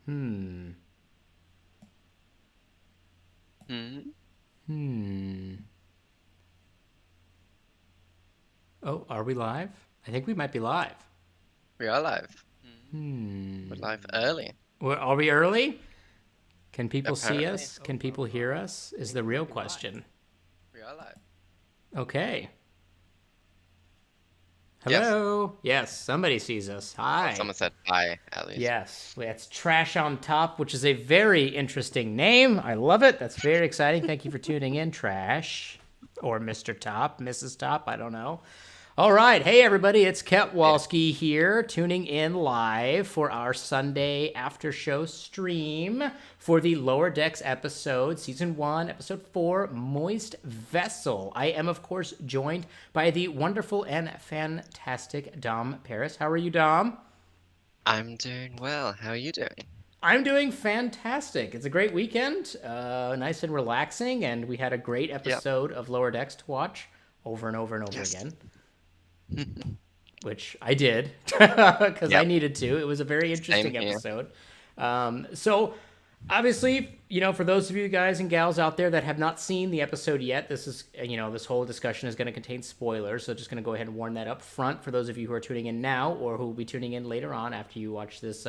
Hmm. Hmm. Hmm. Oh, are we live? I think we might be live. We are live. We're Hmm. live early, Well, are we early? Can people see apparently. us? Can people hear us? Is the real question. We are live. Okay. Yes. Hello. Yes, somebody sees us. Hi. Someone said hi, at least. Yes, that's Trash on Top, which is a very interesting name. I love it. That's very exciting. Thank you for tuning in, Trash. Or Mr. Top, Mrs. Top, I don't know. All right. Hey, everybody. It's Yeah. Ketwalski here, tuning in live for our Sunday after show stream for the Lower Decks episode, Season 1, Episode 4, Moist Vessel. I am, of course, joined by the wonderful and fantastic Dom Paris. How are you, Dom? I'm doing well. How are you doing? I'm doing fantastic. It's a great weekend, nice and relaxing, and we had a great Yep. episode of Lower Decks to watch over and over and over Yes. again, which I did because I Yep. needed to. It was a very Same interesting here. episode. So, obviously, for those of you guys and gals out there that have not seen the episode yet, this is, this whole discussion is going to contain spoilers. So, just going to go ahead and warn that up front for those of you who are tuning in now or who will be tuning in later on after you watch this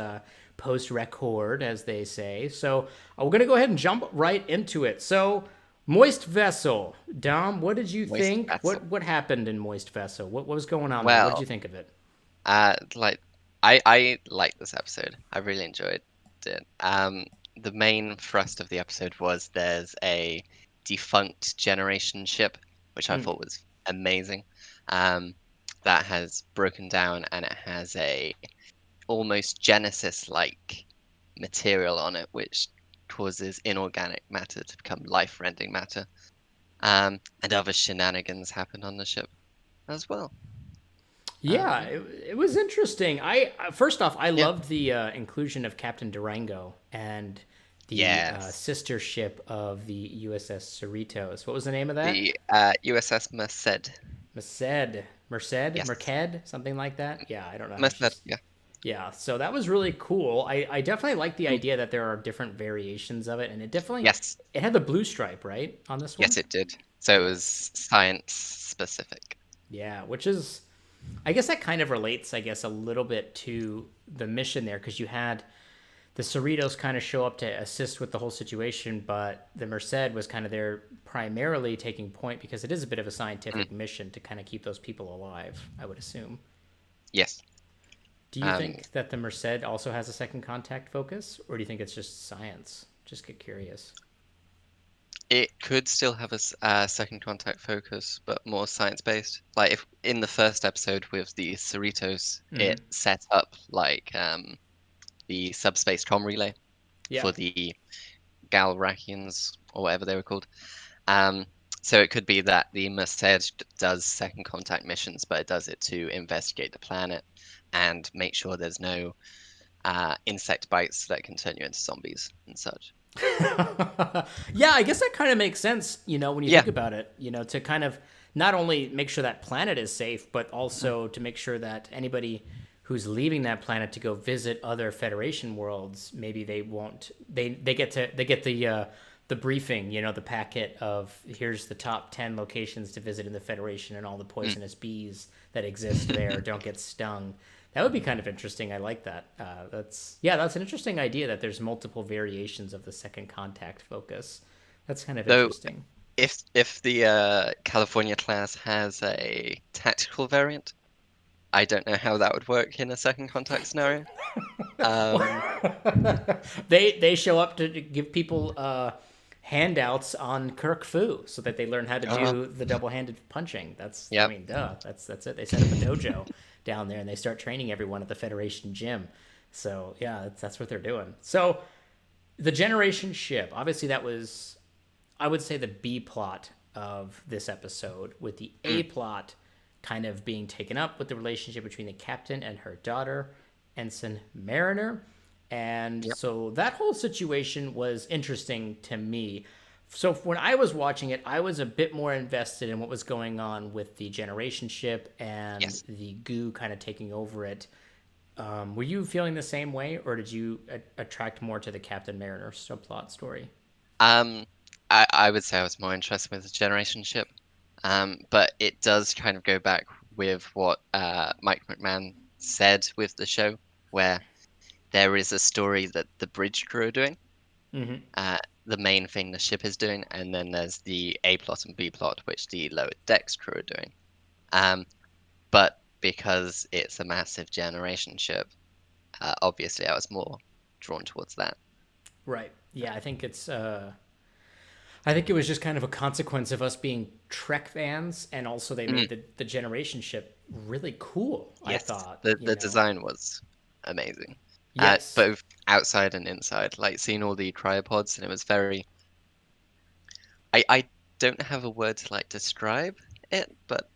post record, as they say. So, we're going to go ahead and jump right into it. So, Moist Vessel. Dom, what did you Moist think? vessel. What happened in Moist Vessel? What was going on there? What did you Well, think of it? like I like this episode. I really enjoyed it. The main thrust of the episode was there's a defunct generation ship, which I Hmm. thought was amazing. Um, that has broken down and it has a almost Genesis-like material on it, which causes inorganic matter to become life-rending matter. And other shenanigans happen on the ship as well. Yeah, Yeah. it was interesting. I first off, I Yeah. loved the inclusion of Captain Durango and the Yes. sister ship of the USS Cerritos. What was the name of that? The USS Merced. Yes. Merced, something like that. Yeah, I don't know how Merced. she's. Yeah. Yeah, so that was really cool. I definitely like the idea that there are different variations of it, and Yes. it had the blue stripe right on this one. Yes, it did. So it was science specific. Yeah, which is, I guess that kind of relates, I guess, a little bit to the mission there because you had the Cerritos kind of show up to assist with the whole situation, but the Merced was kind of there primarily taking point because it is a bit of a Mm, scientific mission to kind of keep those people alive, I would assume. yes. Do you Um, think that the Merced also has a second contact focus, or do you think it's just science? Just get curious. it could still have a second contact focus, but more science based. Like if in the first episode with the Cerritos, Mm-hmm. it set up like the subspace comm relay Yeah. for the Galrakians or whatever they were called. Um, so it could be that the Merced does second contact missions, but it does it to investigate the planet and make sure there's no insect bites that can turn you into zombies and such. Yeah, I guess that kind of makes sense, when you Yeah. think about it, to kind of not only make sure that planet is safe, but also to make sure that anybody who's leaving that planet to go visit other Federation worlds, maybe they won't they get the briefing, the packet of here's the top 10 locations to visit in the Federation and all the Mm. poisonous bees that exist there don't get stung. That would be kind of interesting. I like that. That's an interesting idea that there's multiple variations of the second contact focus. That's kind of Though interesting. if the California class has a tactical variant, I don't know how that would work in a second contact scenario. Um, They show up to give people handouts on Kirk Fu so that they learn how to uh, do the double-handed punching. I yep. mean, duh. That's it. They set up a dojo down there and they start training everyone at the Federation gym. So yeah, that's what they're doing. So the Generation ship, obviously, that was, I would say, the B plot of this episode, with the A Mm, plot kind of being taken up with the relationship between the captain and her daughter, Ensign Mariner. And yep. so that whole situation was interesting to me. So when I was watching it, I was a bit more invested in what was going on with the generation ship and Yes. the goo kind of taking over it Were you feeling the same way, or did you attract more to the Captain Mariner subplot story? Um, I would say I was more interested with the generation ship, but it does kind of go back with what Mike McMahon said with the show, where there is a story that the bridge crew are doing, Mm-hmm. the main thing the ship is doing, and then there's the A plot and B plot, which the lower decks crew are doing. Um, but because it's a massive generation ship, obviously I was more drawn towards that. Right. Yeah, I think it's. I think it was just kind of a consequence of us being Trek fans, and also they Mm, made the generation ship really cool. I yes, thought, the design was amazing, Yes. both outside and inside. Like seeing all the cryopods, and it was very. I don't have a word to like describe it, but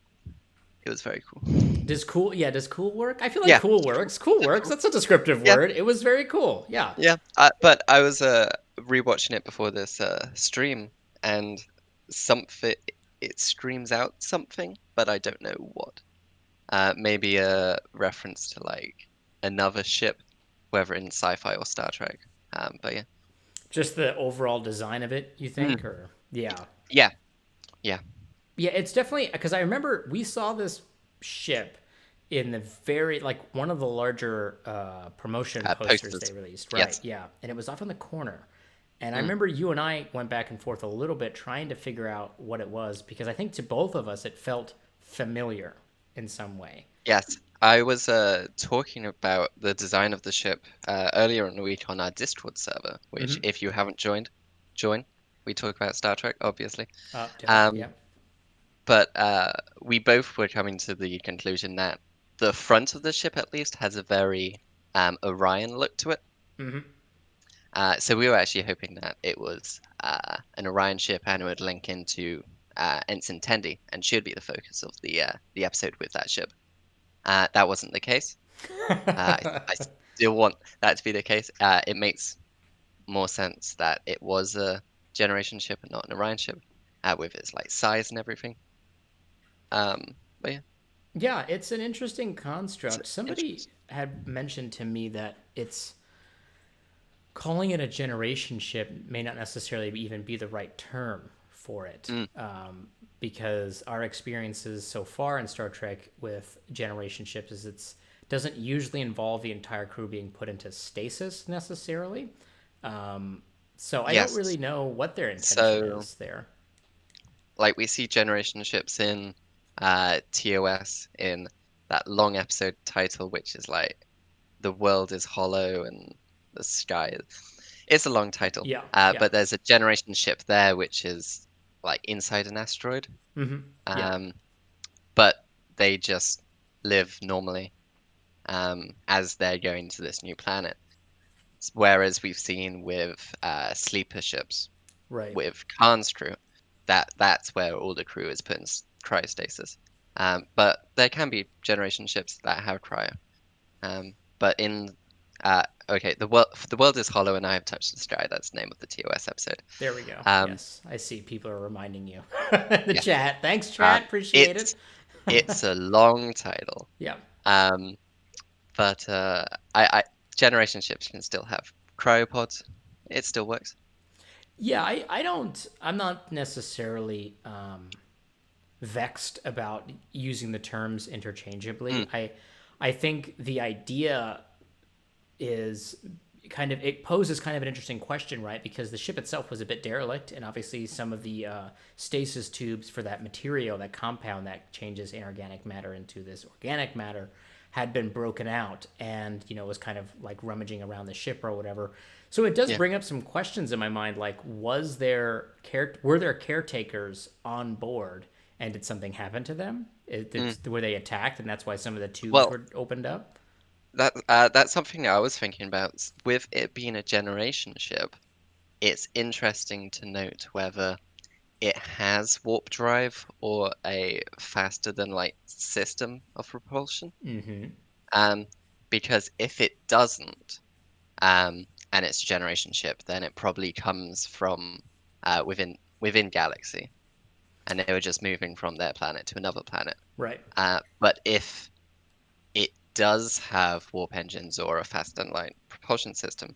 it was very cool. Does cool? Yeah. Does cool work? I feel like Yeah, cool works. Cool works. cool. That's a descriptive Yeah, word. It was very cool. Yeah. yeah. But I was rewatching it before this stream, and something it screams out something, but I don't know what. Maybe a reference to like another ship, whether in sci-fi or Star Trek. But yeah. Just the overall design of it. You think, Mm. or yeah. Yeah, yeah. Yeah, it's definitely because I remember we saw this ship in the very like one of the larger promotion posters they Posters. released, right? Yes. Yeah, and it was off in the corner. And I Mm. remember you and I went back and forth a little bit trying to figure out what it was because I think to both of us it felt familiar in some way. Yes. I was talking about the design of the ship earlier in the week on our Discord server, which Mm-hmm. if you haven't joined, join. We talk about Star Trek, obviously. Definitely, Um, yeah. but we both were coming to the conclusion that the front of the ship at least has a very Orion look to it. Mm-hmm. So we were actually hoping that it was an Orion ship and it would link into Ensign Tendi and should be the focus of the episode with that ship. That wasn't the case. I still want that to be the case. It makes more sense that it was a generation ship and not an Orion ship, with its like size and everything. But yeah, Yeah, it's an interesting it's construct. Somebody interesting. had mentioned to me that it's calling it a generation ship may not necessarily even be the right term for it Mm, because our experiences so far in Star Trek with generation ships is it's doesn't usually involve the entire crew being put into stasis necessarily. Um, so I don't really yes. know what their intention So is there. like we see generation ships in TOS in that long episode title, which is like the world is hollow and the sky is. It's a long title, Yeah, yeah, but there's a generation ship there which is like inside an asteroid. mm-hmm. Yeah, Um, but they just live normally as they're going to this new planet. Whereas we've seen with sleeper ships right. with Khan's crew, that's where all the crew is put in cryostasis. But there can be generation ships that have cryo. But in okay, the world is hollow and I have touched the sky. That's the name of the TOS episode. There we go. Um, Yes, I see people are reminding you. The yeah, chat. Thanks, um, chat. Appreciate it. it's it's a long title. Yeah. Um, but I generation ships can still have cryopods. It still works. Yeah, I don't, I'm not necessarily vexed about using the terms interchangeably. Mm, I think the idea is kind of it poses kind of an interesting question, right? Because the ship itself was a bit derelict, and obviously some of the stasis tubes for that material, that compound that changes inorganic matter into this organic matter, had been broken out, and was kind of like rummaging around the ship or whatever. So it does yeah. bring up some questions in my mind, like were there caretakers on board, and did something happen to them? Mm. Were they attacked, and that's why some of the tubes Well, were opened up? that's something that I was thinking about. With it being a generation ship, it's interesting to note whether it has warp drive or a faster than light system of propulsion. Mm-hmm. Um, because if it doesn't, and it's a generation ship, then it probably comes from within galaxy, and they were just moving from their planet to another planet. Right. But if it does have warp engines or a faster light propulsion system,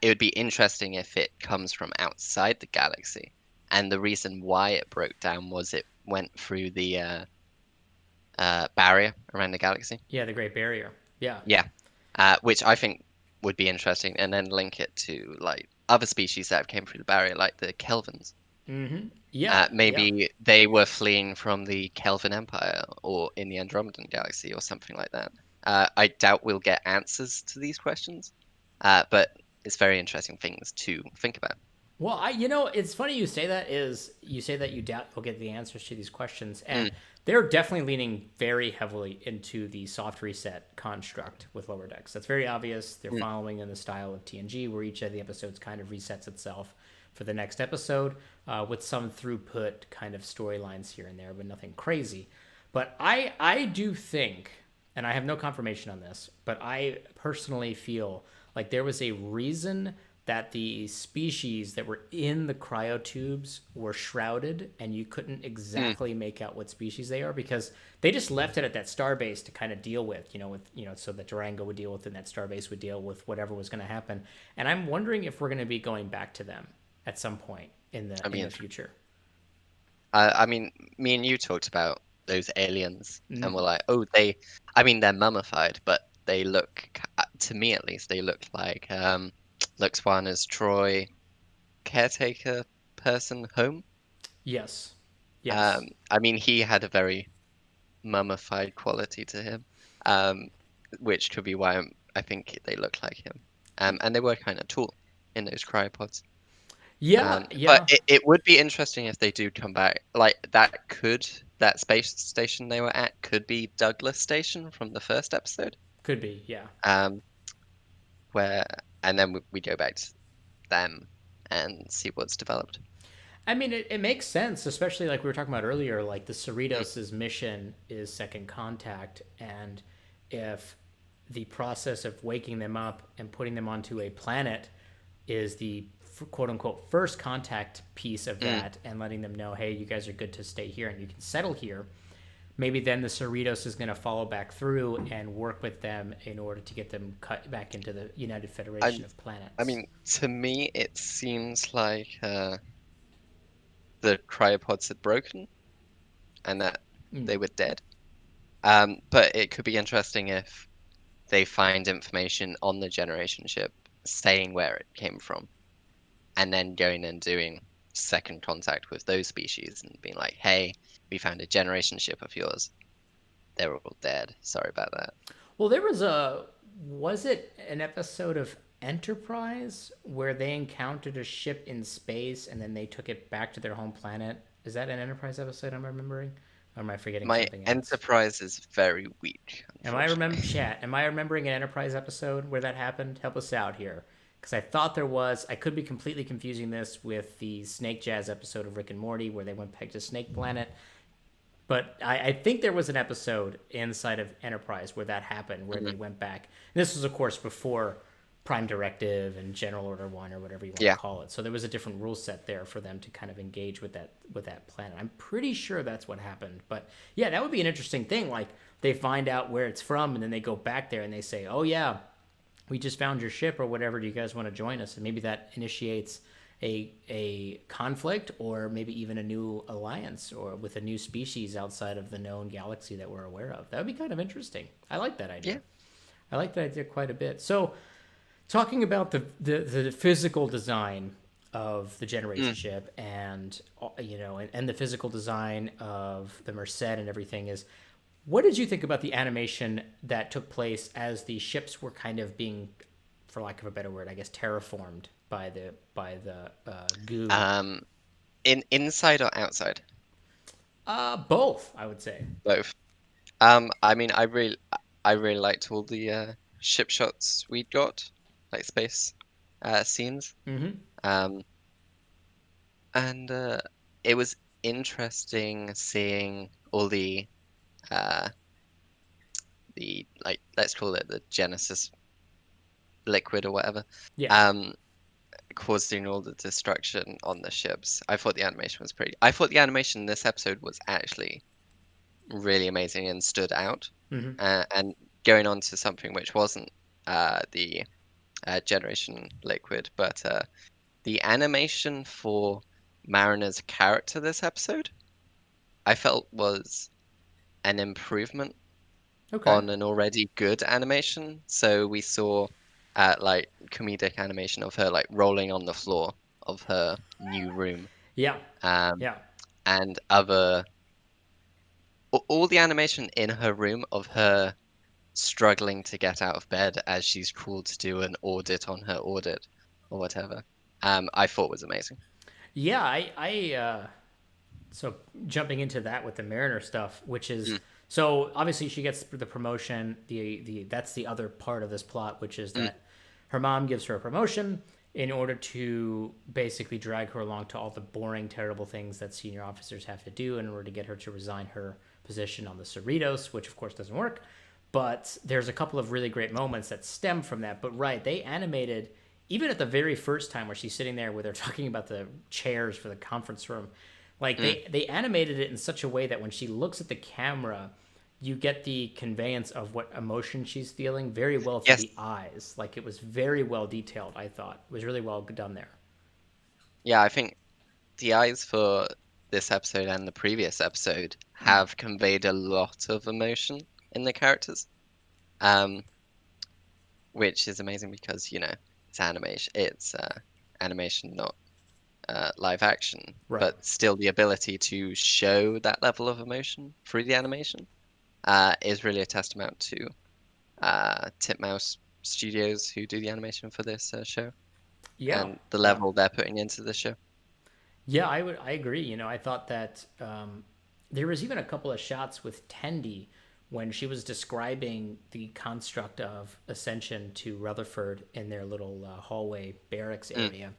it would be interesting if it comes from outside the galaxy. And the reason why it broke down was it went through the barrier around the galaxy. Yeah, the Great Barrier. Yeah. Yeah, which I think would be interesting, and then link it to like other species that have came through the barrier, like the Kelvins. Yeah. Yeah. Maybe they were fleeing from the Kelvin Empire or in the Andromedan galaxy or something like that. I doubt we'll get answers to these questions, but it's very interesting things to think about. Well, it's funny you say that you doubt you'll get the answers to these questions, and Mm, they're definitely leaning very heavily into the soft reset construct with Lower Decks. That's very obvious. They're mm, following in the style of TNG, where each of the episodes kind of resets itself for the next episode, with some throughput kind of storylines here and there, but nothing crazy. But I do think, and I have no confirmation on this, but I personally feel like there was a reason that the species that were in the cryotubes were shrouded and you couldn't mm. exactly make out what species they are, because they just left it at that starbase to kind of deal with, so that Durango would deal with it and that starbase would deal with whatever was going to happen. And I'm wondering if we're going to be going back to them at some point in I the mean, future. I mean, me and you talked about those aliens, and we're Mm. like, oh, I mean, they're mummified, but they look, to me at least, they look like Luxwana's Troy caretaker person home. Yes. Yes. I mean, he had a very mummified quality to him, um, which could be why I think they look like him. And they were kind of tall in those cryopods. Yeah. But Yeah. it would be interesting if they do come back. Like that space station they were at could be Douglas Station from the first episode. Could be. Yeah. Um, where and then we go back to them and see what's developed. I mean, it makes sense, especially like we were talking about earlier. Like the Mm, Cerritos' mission is second contact, and if the process of waking them up and putting them onto a planet is the quote unquote first contact piece of mm. that, and letting them know, hey, you guys are good to stay here and you can settle here. Maybe then the Cerritos is going to follow back through and work with them in order to get them cut back into the United Federation I of I Planets. mean, to me, it seems like the cryopods had broken and that Mm. they were dead. But it could be interesting if they find information on the generation ship saying where it came from, and then going and doing second contact with those species and being like, "Hey, we found a generation ship of yours. They're all dead. Sorry about that." Well, was it an episode of Enterprise where they encountered a ship in space and then they took it back to their home planet? Is that an Enterprise episode I'm remembering? Or am I forgetting My something else? Enterprise is very weak, unfortunately. Am I remembering an Enterprise episode where that happened? Help us out here. Because I thought there was. I could be completely confusing this with the Snake Jazz episode of Rick and Morty where they went back to Snake Planet. But I think there was an episode inside of Enterprise where that happened, where Mhm. they went back. And this was, of course, before Prime Directive and General Order 1 or whatever you want to Yeah, call it. So there was a different rule set there for them to kind of engage with that planet. I'm pretty sure that's what happened. But yeah, that would be an interesting thing. Like they find out where it's from and then they go back there and they say, "Oh yeah, we just found your ship or whatever. Do you guys want to join us?" And maybe that initiates a conflict or maybe even a new alliance or with a new species outside of the known galaxy that we're aware of. That would be kind of interesting. I like that idea. yeah. I like that idea quite a bit. So, talking about the physical design of the generation Mm. ship and and the physical design of the Merced and everything is, what did you think about the animation that took place as the ships were kind of being, for lack of a better word, I guess, terraformed by the goo? Um, inside or outside? Both, I would say. Both. I mean, I really liked all the ship shots we got, like space scenes. Mm-hmm. Um, and it was interesting seeing all uh the like let's call it the Genesis liquid or whatever, Yeah. um, causing all the destruction on the ships. I thought the animation was pretty. I thought the animation in this episode was actually really amazing and stood out. Mm-hmm. And going on to something which wasn't the Generation Liquid, but the animation for Mariner's character this episode, I felt was an improvement Okay. on an already good animation. So we saw like comedic animation of her like rolling on the floor of her new room, Yeah. um, Yeah. and all the animation in her room of her struggling to get out of bed as she's called to do an audit on her audit or whatever. I thought was amazing. Yeah. So jumping into that with the Mariner stuff, which is Mm, so obviously she gets the promotion. The that's the other part of this plot, which is mm, that her mom gives her a promotion in order to basically drag her along to all the boring, terrible things that senior officers have to do in order to get her to resign her position on the Cerritos, which of course doesn't work. But there's a couple of really great moments that stem from that. But right, they animated even at the very first time where she's sitting there where they're talking about the chairs for the conference room. Like mm. they animated it in such a way that when she looks at the camera, you get the conveyance of what emotion she's feeling very well through Yes, the eyes. Like it was very well detailed, I thought. It was really well done there. yeah, I think the eyes for this episode and the previous episode Mm. have conveyed a lot of emotion in the characters, um, which is amazing because, it's animation. It's animation, not live action, Right. but still the ability to show that level of emotion through the animation is really a testament to Titmouse Studios who do the animation for this show Yeah. and the Yeah. level they're putting into the show. Yeah, I agree. I thought that there was even a couple of shots with Tendi when she was describing the construct of Ascension to Rutherford in their little hallway barracks Mm, area.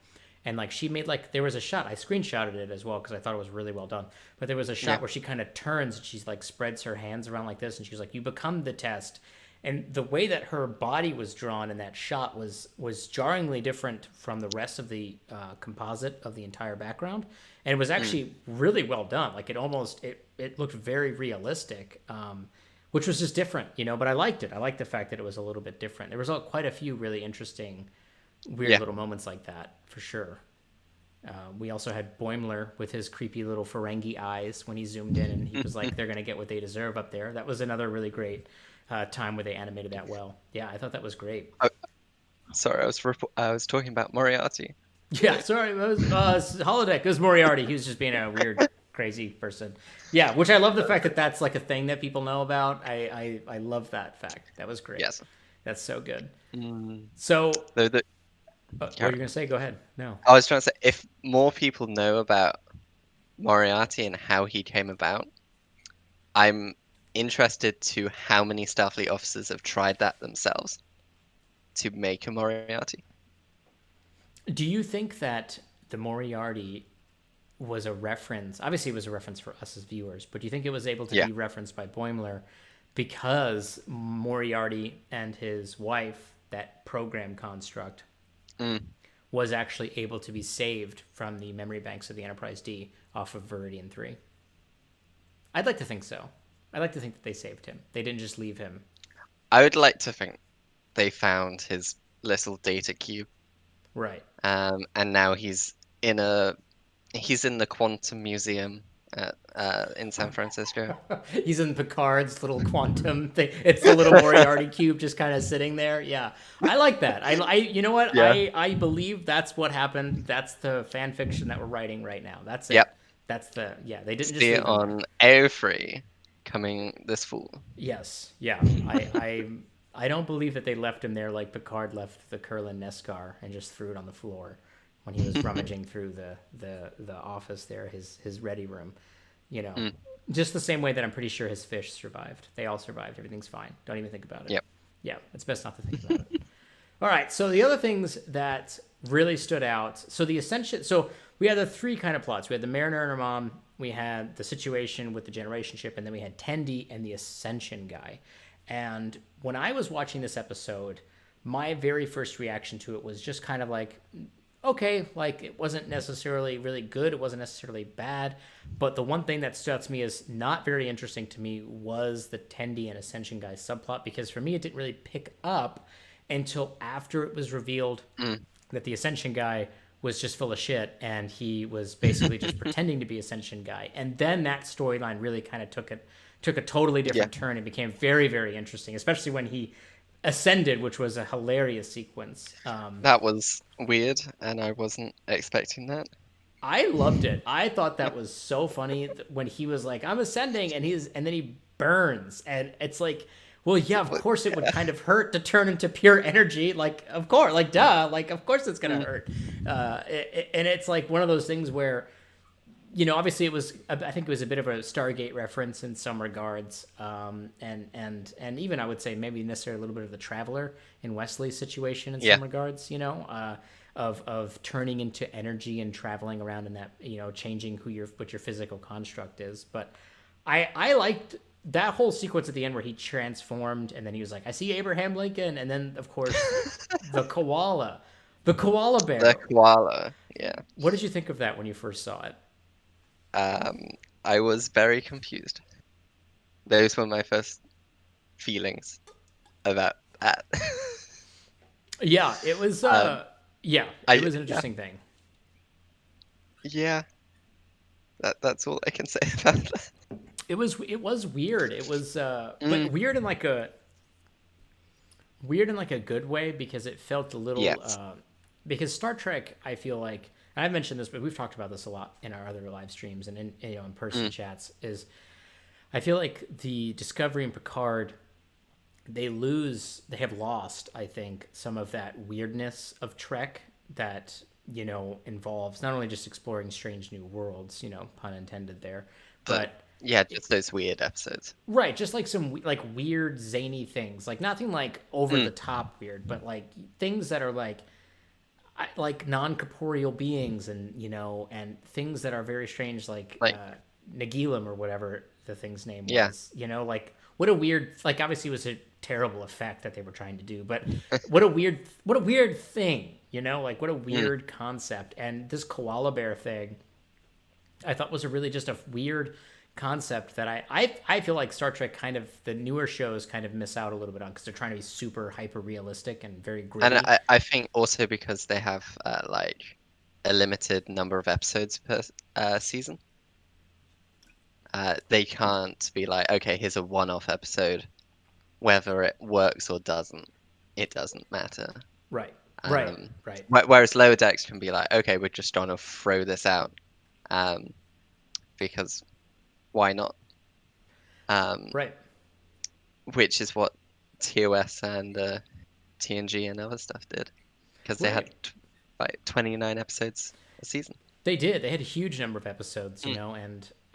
And like she made like there was a shot I screenshotted it as well because I thought it was really well done. But there was a yeah. shot where she kind of turns and she's like spreads her hands around like this and she's like, "You become the test." And the way that her body was drawn in that shot was jarringly different from the rest of the composite of the entire background, and it was Mm, actually really well done. Like it looked very realistic, which was just different, But I liked it. I liked the fact that it was a little bit different. There was quite a few really interesting, weird yeah. little moments like that for sure. We also had Boimler with his creepy little Ferengi eyes when he zoomed in and he was like, "They're gonna get what they deserve up there." That was another really great time where they animated that well. Yeah, I thought that was great. Oh, sorry, I was talking about Moriarty. Yeah, sorry, it was holodeck. It was Moriarty. He was just being a weird, crazy person. Yeah, which I love the fact that that's like a thing that people know about. I love that fact. That was great. Yes. That's so good. Mm. So, So the what are you gonna say? Go ahead. No. I was trying to say, if more people know about Moriarty and how he came about, I'm interested to how many Starfleet officers have tried that themselves to make a Moriarty. Do you think that the Moriarty was a reference? Obviously, it was a reference for us as viewers, but do you think it was able to Yeah. be referenced by Boimler because Moriarty and his wife, that program construct, Mm. was actually able to be saved from the memory banks of the Enterprise D off of Viridian 3? I'd like to think so. I'd like to think that they saved him. They didn't just leave him. I would like to think they found his little data cube, Right. and now he's in the Quantum Museum in San Francisco. He's in Picard's little quantum thing. It's the little Moriarty cube just kind of sitting there. Yeah, I like that. You know what? Yeah. I believe that's what happened. That's the fan fiction that we're writing right now. That's it. Yep. Yeah. They didn't just See leave it him there. on AO3 coming this fall. Yes. Yeah. I don't believe that they left him there like Picard left the Kurlan Neskar and just threw it on the floor when he was rummaging through the office there, his ready room. You know, Mm, just the same way that I'm pretty sure his fish survived. They all survived. Everything's fine. Don't even think about it. yep. Yeah, it's best not to think about it. All right. So the other things that really stood out. So the Ascension. So we had the three kind of plots. We had the Mariner and her mom. We had the situation with the generation ship, and then we had Tendi and the Ascension guy. And when I was watching this episode, my very first reaction to it was just kind of like, okay, like it wasn't necessarily really good, it wasn't necessarily bad, but the one thing that stood out to me as not very interesting to me was the Tendi and Ascension guy subplot, because for me it didn't really pick up until after it was revealed Mm. that the Ascension guy was just full of shit and he was basically just pretending to be Ascension guy. And then that storyline really kind of took a totally Yeah, different turn and became very, very interesting, especially when he ascended, which was a hilarious sequence. that was weird, and I wasn't expecting that. I loved it. I thought that was so funny when he was like, "I'm ascending," and then he burns, and it's like, well, yeah, of But course it would kind of hurt to turn into pure energy. Like, of course, like, duh, like, of course it's gonna mm, hurt. And it's like one of those things where, obviously it was. I think it was a bit of a Stargate reference in some regards, and even I would say maybe necessarily a little bit of the Traveler in Wesley's situation in yeah, some regards. Of turning into energy and traveling around in that, changing what your physical construct is. But I liked that whole sequence at the end where he transformed and then he was like, I see Abraham Lincoln, and then of course the koala the bear. koala. Yeah, What did you think of that when you first saw it? um, I was very confused. Those were my first feelings about that. Yeah, it was Um, yeah, it I was an yeah, interesting thing. yeah. That's all I can say about that. It was weird. It was but Mm, weird in like a good way, because it felt a little yes. because Star Trek, I feel like, and I've mentioned this, but we've talked about this a lot in our other live streams and in person Mm, chats, is I feel like the Discovery and Picard, they have lost, I think, some of that weirdness of Trek that, involves not only just exploring strange new worlds, pun intended there, but but yeah, just those weird episodes. right, just like some like weird zany things, like nothing like over Mm, the top weird, but like things that are like non-corporeal beings, and and things that are very strange, like like Nagilum or whatever the thing's name yeah. was. Like what a weird, like obviously it was a terrible effect that they were trying to do, but what a weird thing, like what a Mm. weird concept. And this koala bear thing, I thought was a really just a weird concept that I feel like Star Trek, kind of the newer shows, kind of miss out a little bit on, because they're trying to be super hyper realistic and very And gritty. I think also because they have like a limited number of episodes per season, they can't be like, okay, here's a one-off episode. Whether it works or doesn't, it doesn't matter. Right, right, Um, right, whereas Lower Decks can be like, okay, we're just trying to throw this out, um, because why not? Um, right. which is what TOS and TNG and other stuff did, because they had Right. like 29 episodes a season. They did. They had a huge number of episodes, Mm.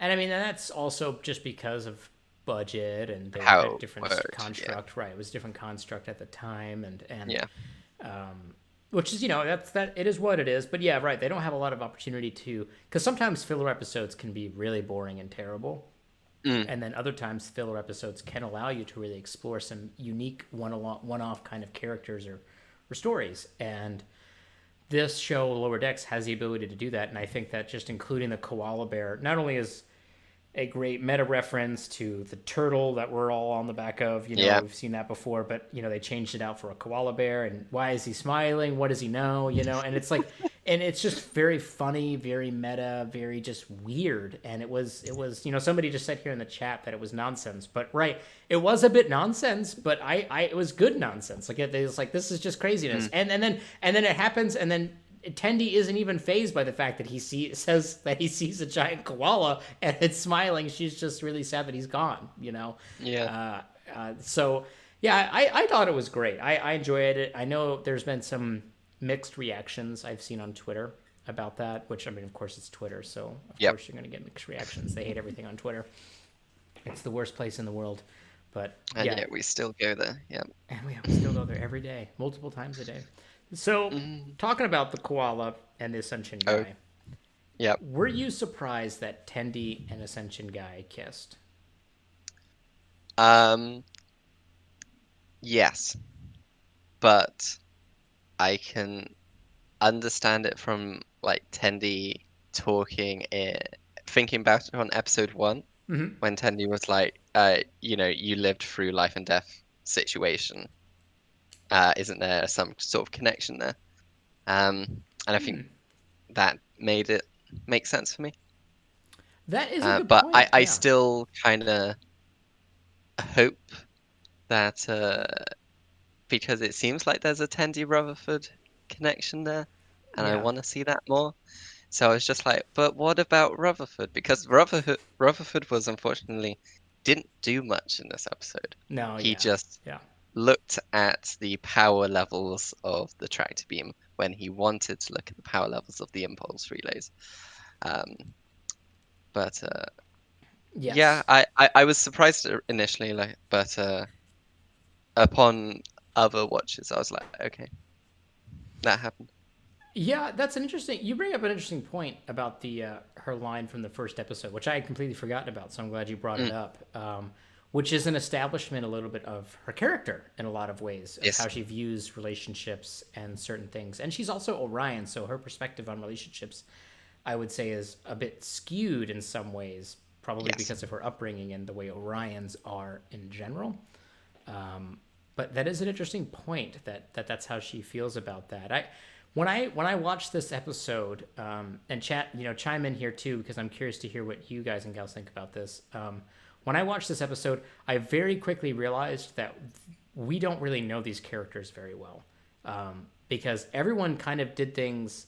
and I mean, and that's also just because of budget, and they had a How it different worked, yeah, construct. Right, it was a different construct at the time, and yeah, which is, that it is what it is. But yeah, right. They don't have a lot of opportunity to, because sometimes filler episodes can be really boring and terrible, mm. and then other times filler episodes can allow you to really explore some unique one-off kind of characters or stories. And this show, Lower Decks, has the ability to do that. And I think that just including the koala bear not only is a great meta reference to the turtle that we're all on the back of, Yeah, we've seen that before, but they changed it out for a koala bear, and why is he smiling? What does he know? And it's like, and it's just very funny, very meta, very just weird. And it was somebody just said here in the chat that it was nonsense, but right, it was a bit nonsense, but it was good nonsense. Like it's like, this is just craziness. mm. And then it happens, and then Tendi isn't even phased by the fact that says that he sees a giant koala and it's smiling. She's just really sad that he's gone. Yeah, So yeah, I thought it was great. I enjoyed it. I know there's been some mixed reactions I've seen on Twitter about that, which, I mean, of course it's Twitter, so of yep. course you're going to get mixed reactions. They hate everything on Twitter. It's the worst place in the world. But And yeah, yet we still go there. Yep. and we still go there every day, multiple times a day. So, Mm. talking about the koala and the Ascension Oh, guy, yep. were you surprised that Tendi and Ascension guy kissed? Um, yes, but I can understand it from like Tendi talking it, thinking about it on episode one, Hmm. when Tendi was like, you lived through life and death situation. Isn't there some sort of connection there? And I think that made it make sense for me. That is a good But I, point. I Yeah. still kind of hope that because it seems like there's a Tendi Rutherford connection there, and I Yeah. want to see that more. So I was just like, but what about Rutherford? Because Rutherford was unfortunately didn't do much in this episode. No. He Yeah. just Yeah. looked at the power levels of the tractor beam when he wanted to look at the power levels of the impulse relays. Um, but yeah, Yes. I was surprised initially, like, but upon other watches, I was like, okay, that happened. Yeah, that's an interesting. You bring up an interesting point about the her line from the first episode, which I had completely forgotten about. So I'm glad you brought it Mm, up. Which is an establishment a little bit of her character in a lot of ways of how yes. she views relationships and certain things. And she's also Orion, so her perspective on relationships, I would say, is a bit skewed in some ways, probably Yes. because of her upbringing and the way Orions are in general. But that is an interesting point that's how she feels about that. When I watched this episode, and chat, chime in here too, because I'm curious to hear what you guys and gals think about this. When I watched this episode, I very quickly realized that we don't really know these characters very well, because everyone kind of did things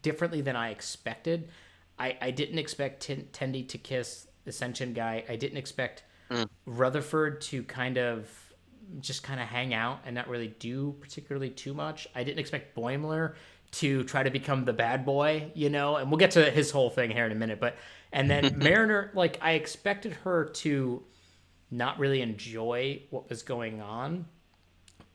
differently than I expected. I didn't expect Tendi to kiss the Sentient guy. I didn't expect Mm. Rutherford to just kind of hang out and not really do particularly too much. I didn't expect Boimler to try to become the bad boy, and we'll get to his whole thing here in a minute. But and then Mariner, like I expected her to not really enjoy what was going on,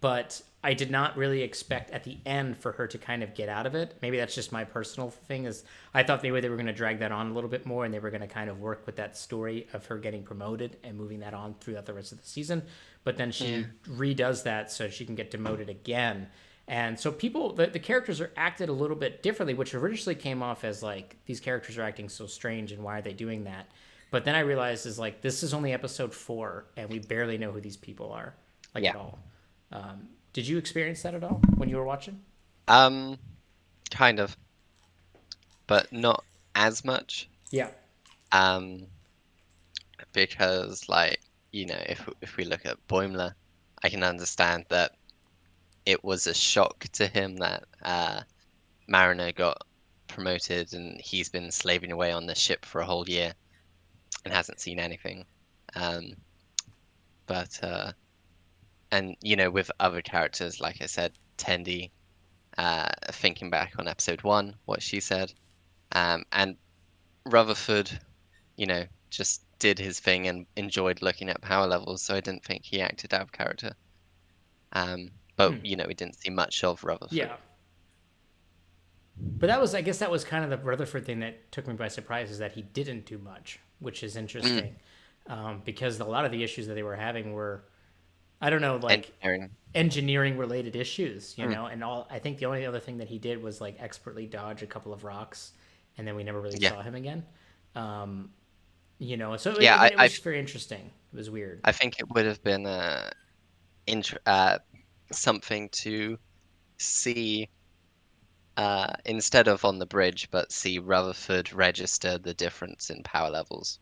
but I did not really expect at the end for her to kind of get out of it. Maybe that's just my personal thing. Is I thought maybe they were going to drag that on a little bit more, and they were going to kind of work with that story of her getting promoted and moving that on throughout the rest of the season. But then Yeah. she redoes that so she can get demoted again. And so the characters are acted a little bit differently, which originally came off as like these characters are acting so strange and why are they doing that? But then I realized is like this is only episode 4 and we barely know who these people are like Yeah. at all. Did you experience that at all when you were watching? Um, kind of, but not as much. Yeah. Um, because like, if we look at Boimler, I can understand that it was a shock to him that Mariner got promoted and he's been slaving away on the ship for a whole year and hasn't seen anything. Um, but and with other characters, like I said, Tendi, thinking back on episode one, what she said, and Rutherford, just did his thing and enjoyed looking at power levels, so I didn't think he acted out of character. But we didn't see much of Rutherford. Yeah. But I guess that was kind of the Rutherford thing that took me by surprise is that he didn't do much, which is Mm, interesting. Because a lot of the issues that they were having were, I don't know, like engineering. engineering related issues, Mm, and I think the only other thing that he did was like expertly dodge a couple of rocks and then we never really yeah, saw him again. Um, so yeah. it was very interesting. It was weird. I think it would have been something to see instead of on the bridge, but see Rutherford register the difference in power levels,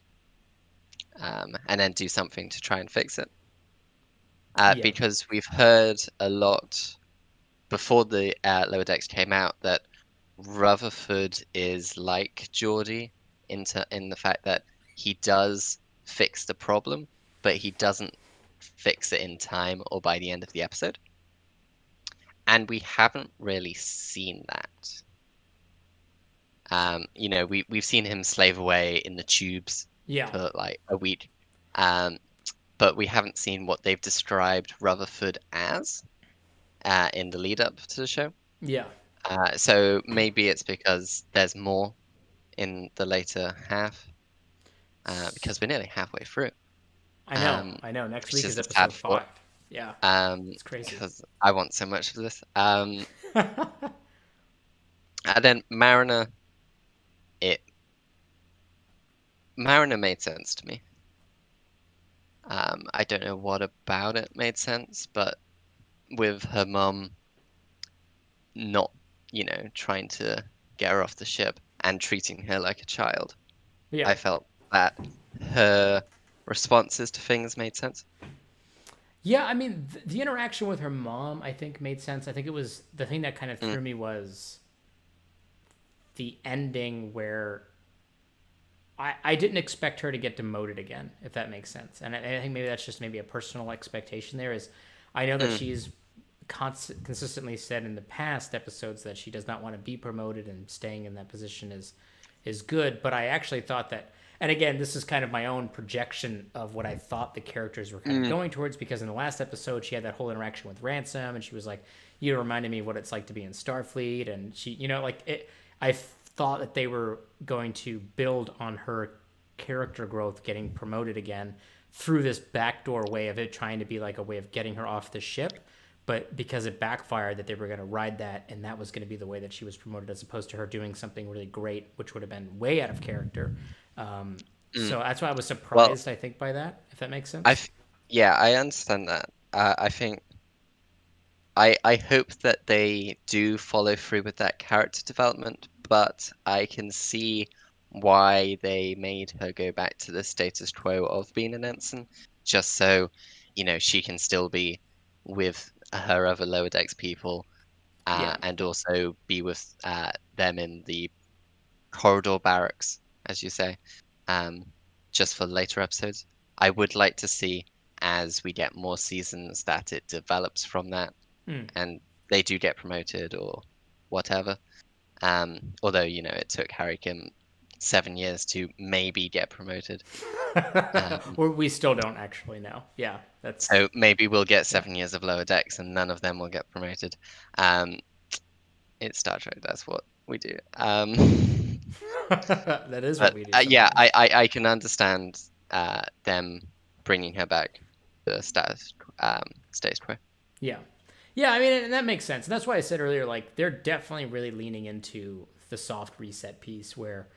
and then do something to try and fix it. Yeah. Because we've heard a lot before the lower decks came out that Rutherford is like Geordie in the fact that he does fix the problem, but he doesn't fix it in time or by the end of the episode. And we haven't really seen that. We've seen him slave away in the tubes Yeah. for like a week, um, but we haven't seen what they've described Rutherford as in the lead up to the show. Yeah. So maybe it's because there's more in the later half, because we're nearly halfway through, I know. I know. Next which week is is a sad episode thought, 5. Yeah. It's crazy. because I want so much of this. And then it Mariner made sense to me. I don't know what about it made sense, but with her mum not, trying to get her off the ship and treating her like a child, Yeah. I felt that her responses to things made sense. Yeah, I mean, the interaction with her mom, I think, made sense. I think it was the thing that kind of Mm, threw me was the ending where I didn't expect her to get demoted again, if that makes sense. And I think maybe that's just maybe a personal expectation there is I know that mm, she's consistently said in the past episodes that she does not want to be promoted and staying in that position is good, but I actually thought that, and again, this is kind of my own projection of what I thought the characters were kind of mm, going towards, because in the last episode she had that whole interaction with Ransom and she was like, you reminded me of what it's like to be in Starfleet, and she, like it, I thought that they were going to build on her character growth getting promoted again through this backdoor way of it trying to be like a way of getting her off the ship, but because it backfired, that they were going to ride that and that was going to be the way that she was promoted, as opposed to her doing something really great, which would have been way out of character. mm. So that's why I was Well, surprised, I think, by that, if that makes I sense. f- yeah, I understand that. I think I hope that they do follow through with that character development, but I can see why they made her go back to the status quo of being an ensign, just so, she can still be with her other lower decks people, Yeah. and also be with them in the corridor barracks, as you say, um, just for later episodes. I would like to see, as we get more seasons, that it develops from that Mm. and they do get promoted or whatever. Although, it took Harry Kim 7 years to maybe get promoted. Um, Or we still don't actually know. Yeah, that's so maybe we'll get yeah. 7 years of lower decks and none of them will get promoted. Um, it's Star Trek, that's what we do. That is what But we do yeah, sometimes. I can understand them bringing her back to the status quo. Yeah. Yeah, I mean, and that makes sense. And that's why I said earlier, like, they're definitely really leaning into the soft reset piece where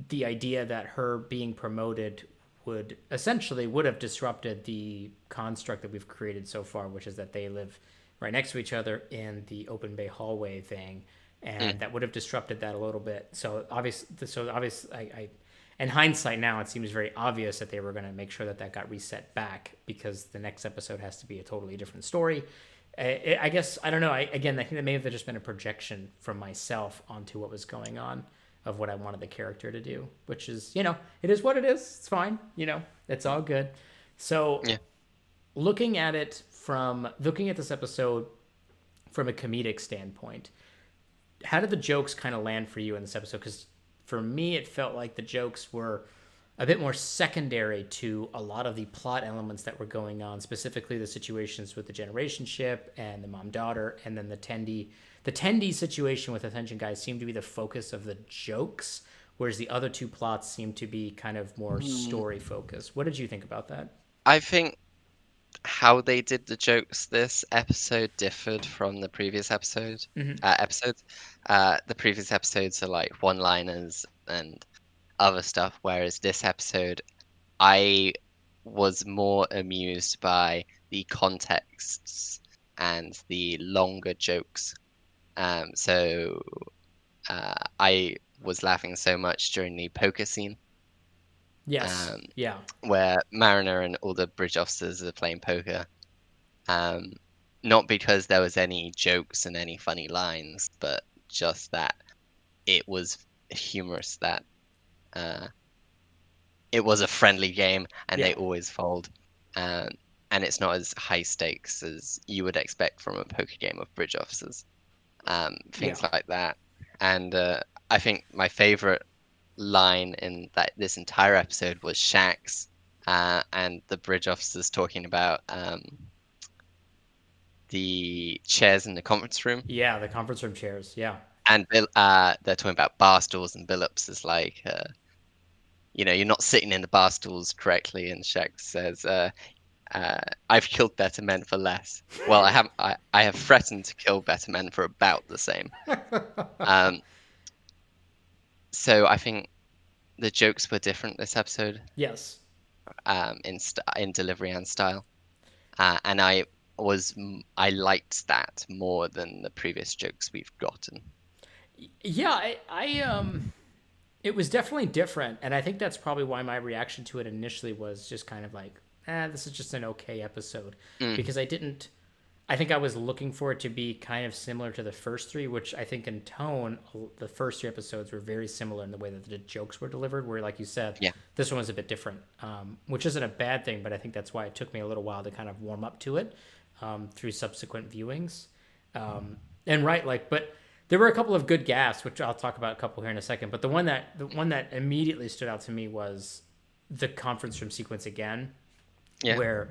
the idea that her being promoted would have disrupted the construct that we've created so far, which is that they live right next to each other in the open bay hallway thing, Mm, and that would have disrupted that a little bit. In hindsight now, it seems very obvious that they were going to make sure that that got reset back, because the next episode has to be a totally different story. I guess I don't know. Again, I think that may have just been a projection from myself onto what was going on, of what I wanted the character to do, which is, it is what it is. It's fine. It's all good. So yeah. looking at this episode from a comedic standpoint, how did the jokes kind of land for you in this episode? Because for me, it felt like the jokes were a bit more secondary to a lot of the plot elements that were going on, specifically the situations with the generation ship and the mom daughter, and then the Tendi situation with attention guys seemed to be the focus of the jokes, whereas the other two plots seemed to be kind of more Hmm. story focused. What did you think about that? I think how they did the jokes this episode differed from the previous Mm-hmm. episodes. The previous episodes are like one-liners and other stuff, whereas this episode, I was more amused by the contexts and the longer jokes. I was laughing so much during the poker scene, Yes. um, Yeah. where Mariner and all the bridge officers are playing poker. Um, Not because there was any jokes and any funny lines, but just that it was humorous, that uh, it was a friendly game and Yeah. they always fold. Um, and it's not as high stakes as you would expect from a poker game of bridge officers. Yeah. Things like that. And I think my favorite line in this entire episode was Shaq's and the bridge officers talking about the chairs in the conference room, Yeah. The conference room chairs. Yeah. and they're talking about bar stools, and Billups is like, you're not sitting in the bar stools correctly, and Shaq says, I've killed better men for less. Well, I have threatened to kill better men for about the same. Um, so I think the jokes were different this episode, Yes. in delivery and style, and I liked that more than the previous jokes we've gotten. Yeah, it was definitely different, and I think that's probably why my reaction to it initially was just kind of like, this is just an okay episode, Mm, because I think I was looking for it to be kind of similar to the first three, which I think in tone, the first three episodes were very similar in the way that the jokes were delivered. Where, like you said, yeah. this one was a bit different, which isn't a bad thing, but I think that's why it took me a little while to kind of warm up to it through subsequent viewings. And right, like, but there were a couple of good gaffes, which I'll talk about a couple here in a second. But the one that immediately stood out to me was the conference room sequence again, Yeah. where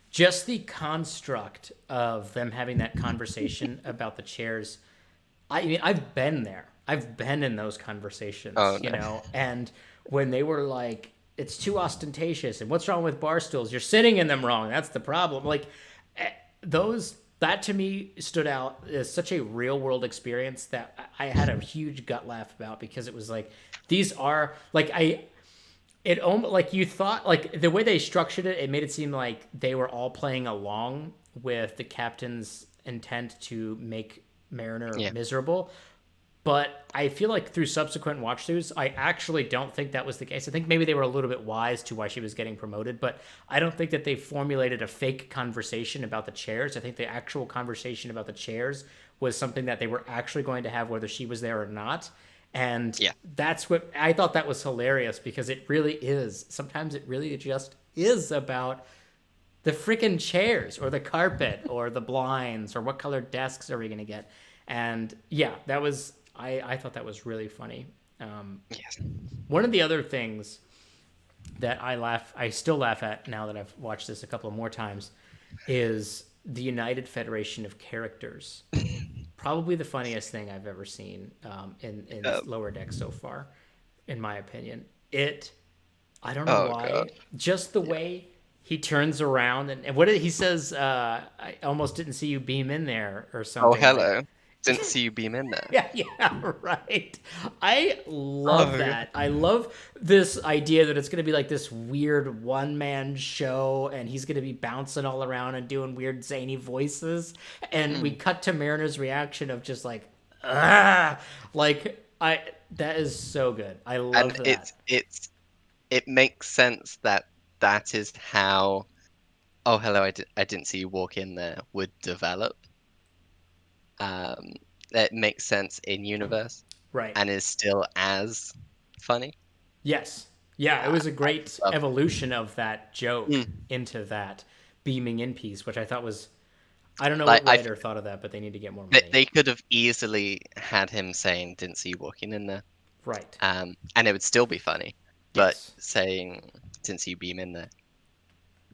just the construct of them having that conversation about the chairs. I mean, I've been there. I've been in those conversations, Oh you no. know, and when they were like, it's too ostentatious, and what's wrong with bar stools? You're sitting in them wrong. That's the problem. Like, that to me stood out as such a real world experience that I had a huge gut laugh about, because it was like, these are like, it almost like you thought, like the way they structured it, it made it seem like they were all playing along with the captain's intent to make Mariner Yeah. miserable. But I feel like through subsequent watch throughs, I actually don't think that was the case. I think maybe they were a little bit wise to why she was getting promoted, but I don't think that they formulated a fake conversation about the chairs. I think the actual conversation about the chairs was something that they were actually going to have whether she was there or not. And Yeah. that's what I thought, that was hilarious, because it really is. Sometimes it really just is about the freaking chairs or the carpet or the blinds or what color desks are we going to get. And yeah, that was, I thought that was really funny. Yes. One of the other things that I still laugh at now that I've watched this a couple of more times, is the United Federation of Characters. Probably the funniest thing I've ever seen in Lower Decks so far, in my opinion. I don't know Oh why, God. just the way he turns around and what he says, I almost didn't see you beam in there, or Oh, something like. hello. Didn't see you beam in there. Yeah, yeah, right. I love Oh, that. I love this idea that it's going to be like this weird one-man show, and he's going to be bouncing all around and doing weird zany voices. And we cut to Mariner's reaction of just like, ah, like that is so good. I love and that. it makes sense that that is how "Oh, hello, I didn't see you walk in there" would develop. Um, it makes sense in universe Right. and is still as funny. Yes. Yeah, it was a I great love evolution of that joke mm, into that beaming in piece, which I thought was, I don't know like what writer thought of that, but they need to get more money. they could have easily had him saying "didn't see you walking in there," Right. and it would still be funny. But Yes. saying "didn't see you beam in there"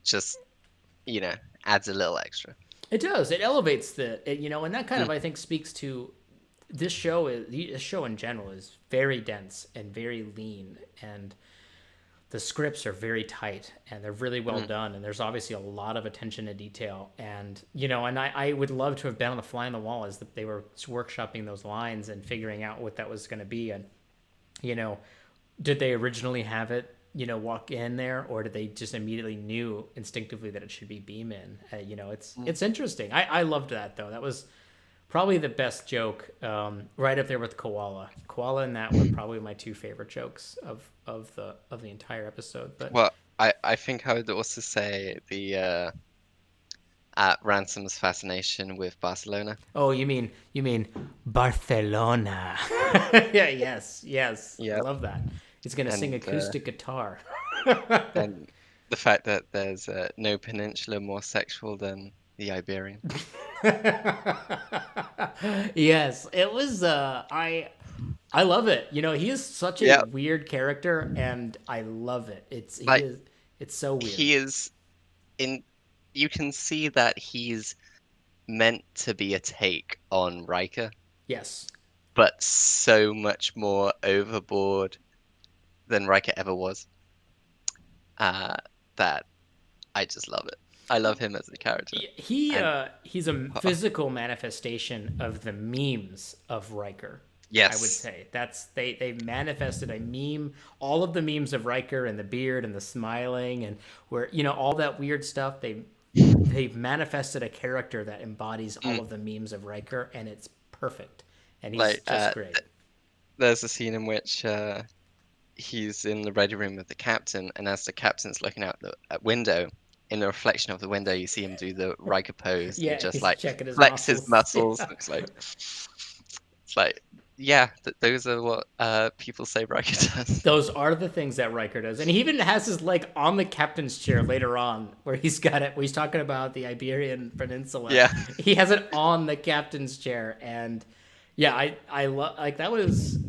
just adds a little extra. It does. It elevates and that kind Mm, of, I think, speaks to this show in general is very dense and very lean, and the scripts are very tight and they're really well mm, done, and there's obviously a lot of attention to detail, and and I would love to have been on the fly on the wall as they were workshopping those lines and figuring out what that was going to be. And you know did they originally have it walk in there, or did they just immediately knew instinctively that it should be beam in? mm. It's interesting. I loved that, though. That was probably the best joke, right up there with koala and that were probably my two favorite jokes of the entire episode. But Well, I think I would also say the Ransom's fascination with Barcelona. oh, you mean Barcelona? Yeah, yes, I Yep. love that. He's gonna sing And acoustic guitar. and the fact that there's no peninsula more sexual than the Iberian. Yes, it was. I love it. He is such a Yeah, weird character, and I love it. like It's so weird. he is in. You can see that he's meant to be a take on Riker, Yes. but so much more overboard than Riker ever was. Uh, that I just love it. I love him as a character. And He's a physical manifestation of the memes of Riker. I would yes, say they manifested a meme, all of the memes of Riker and the beard and the smiling and where all that weird stuff. They've manifested a character that embodies all mm, of the memes of Riker, and it's perfect. And he's like just great. there's a scene in which he's in the ready room with the captain, and as the captain's looking out the window, in the reflection of the window, you see him do the Riker pose, and he Yeah, just he's like checking his flex his muscles. muscles. Yeah. And it's like, yeah, those are what people say Riker does. Those are the things that Riker does, and he even has his leg on the captain's chair later on, where he's got it. Where he's talking about the Iberian Peninsula. Yeah. He has it on the captain's chair, and yeah, I love like that was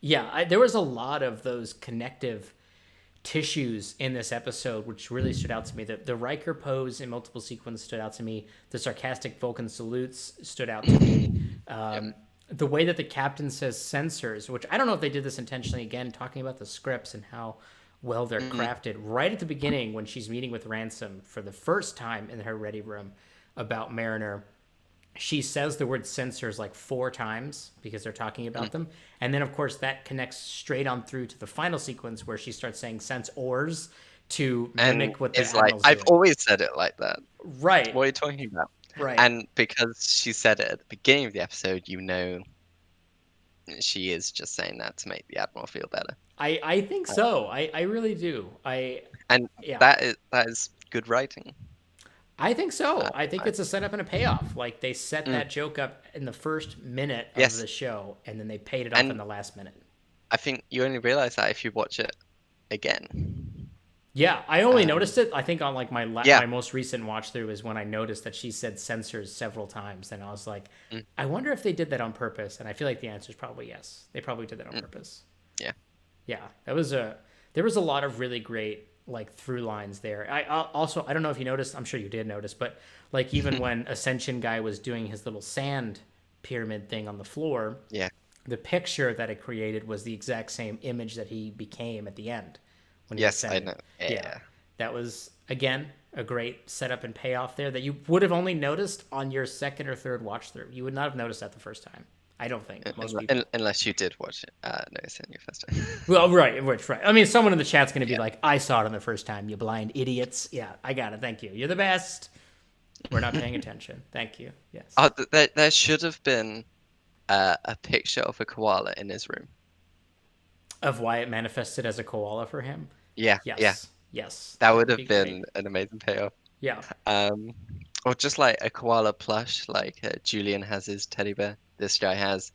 there was a lot of those connective tissues in this episode, which really stood out to me. The Riker pose in multiple sequences stood out to me. The sarcastic Vulcan salutes stood out to me. Yep. The way that the captain says sensors, which I don't know if they did this intentionally, again, talking about the scripts and how well they're crafted. Right at the beginning, when she's meeting with Ransom for the first time in her ready room about Mariner, she says the word sensors like 4 times because they're talking about them. And then, of course, that connects straight on through to the final sequence where she starts saying sense ors to And mimic what the it's like, Admiral's I've doing. always said it like that. Right, What are you talking about? right. And because she said it at the beginning of the episode, she is just saying that to make the Admiral feel better. I think so. I really do. And Yeah. that is good writing. I think so. I think I- it's a setup and a payoff. Like they set that joke up in the first minute of Yes. the show, and then they paid it off And in the last minute. I think you only realize that if you watch it again. Yeah, I only noticed it. I think on like Yeah. my most recent watch through is when I noticed that she said sensors several times, and I was like, Mm. I wonder if they did that on purpose. And I feel like the answer is probably yes. They probably did that on purpose. Yeah. Yeah, there was a lot of really great like through lines there. I don't know if you noticed. I'm sure you did notice, but like even when Ascension guy was doing his little sand pyramid thing on the floor, Yeah. the picture that it created was the exact same image that he became at the end when he Yes, I ascended. know. Yeah. That was again a great setup and payoff there that you would have only noticed on your second or third watch through. You would not have noticed that the first time. I don't think most people. Unless you did watch it. Notice it in your first time. Well, right. I mean, someone in the chat's going to be like, "I saw it on the first time, you blind idiots." Yeah, I got it. Thank you. You're the best. We're not paying attention. Thank you. Yes. Oh, there should have been a picture of a koala in his room. Of why it manifested as a koala for him. Yeah. Yes. Yeah. Yes. That would would have be great. been an amazing payoff. Yeah. Or just like a koala plush, like Julian has his teddy bear. This guy has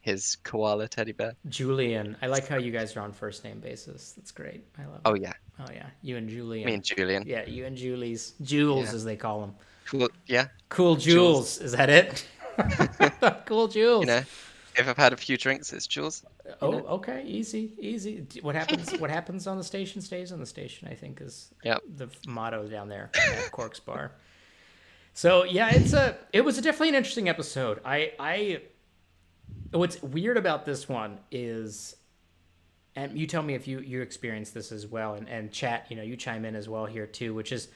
his koala teddy bear. Julian. I like how you guys are on first name basis. That's great. I love Oh it. yeah, Oh yeah. You and Julian. me and Julian. Yeah, you and Julie's. Jules, Yeah. as they call them. Cool. Yeah. Cool Jules. Is that it? Cool Jules. You know, if I've had a few drinks, it's Jules. Oh, okay, easy, easy. What happens? What happens on the station stays on the station. I think is Yep. the motto down there at Cork's Bar. So yeah, it was definitely an interesting episode. What's weird about this one is, and you tell me if you experienced this as well, and chat, you chime in as well here too, which is,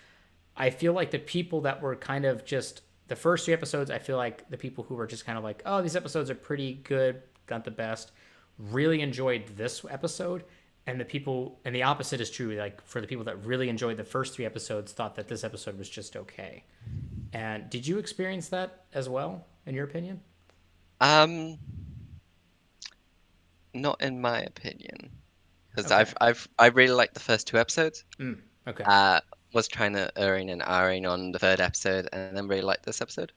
I feel like the people that were kind of just the first 3 episodes, I feel like the people who were just kind of like, oh, these episodes are pretty good, not the best, really enjoyed this episode. And the opposite is true. Like for the people that really enjoyed the first 3 episodes, thought that this episode was just okay. And did you experience that as well, in your opinion? Not in my opinion, because Okay. I really liked the first 2 episodes. Okay. Was trying to erring and ahhing on the third episode, and then really liked this episode.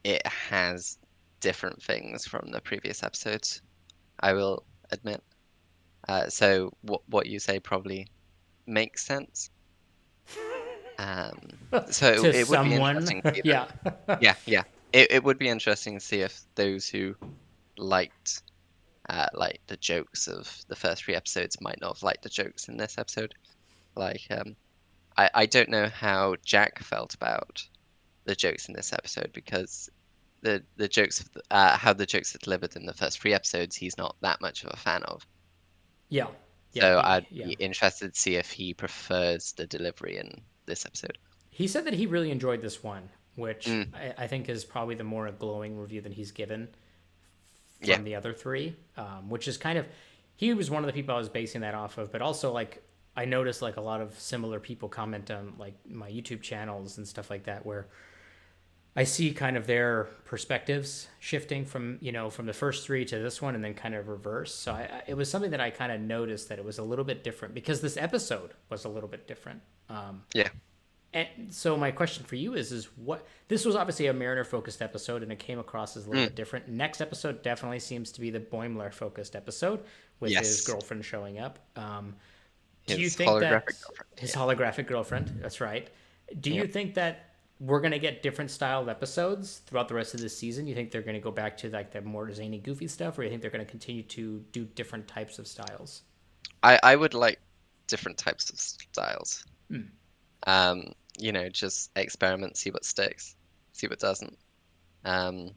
It has different things from the previous episodes, I will admit. So what you say probably makes sense. So To it would be someone, interesting to see yeah. yeah. It would be interesting to see if those who liked like the jokes of the first 3 episodes might not have liked the jokes in this episode. Like, I don't know how Jack felt about the jokes in this episode, because the jokes of how the jokes are delivered in the first 3 episodes, he's not that much of a fan of. Yeah. Yeah, So I'd yeah. be interested to see if he prefers the delivery in this episode. He said that he really enjoyed this one, which Mm, I think is probably the more glowing review that he's given yeah, from the other three, which is kind of, he was one of the people I was basing that off of, but also like I noticed like a lot of similar people comment on like my YouTube channels and stuff like that, where I see kind of their perspectives shifting from, from the first three to this one and then kind of reverse. So it was something that I kind of noticed that it was a little bit different because this episode was a little bit different. yeah. And so my question for you is what, this was obviously a Mariner focused episode and it came across as a little Mm, bit different. Next episode definitely seems to be the Boimler focused episode with his yes, girlfriend showing up. Do you his think that holographic girlfriend. his Yeah, holographic girlfriend, that's right. Do yeah. you think that we're going to get different styled episodes throughout the rest of this season? You think they're going to go back to like the more zany, goofy stuff, or you think they're going to continue to do different types of styles? I would like different types of styles. Hmm. Just experiment, see what sticks, see what doesn't. Um,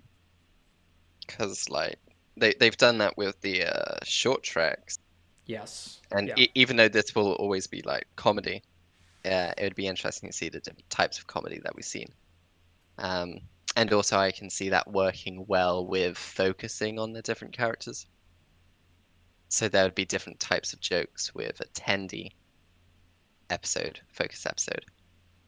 because like they've done that with the short tracks, Yes. and Yeah. even though this will always be like comedy, it would be interesting to see the different types of comedy that we've seen. Um, and also I can see that working well with focusing on the different characters. So there would be different types of jokes with a Tendy focus episode,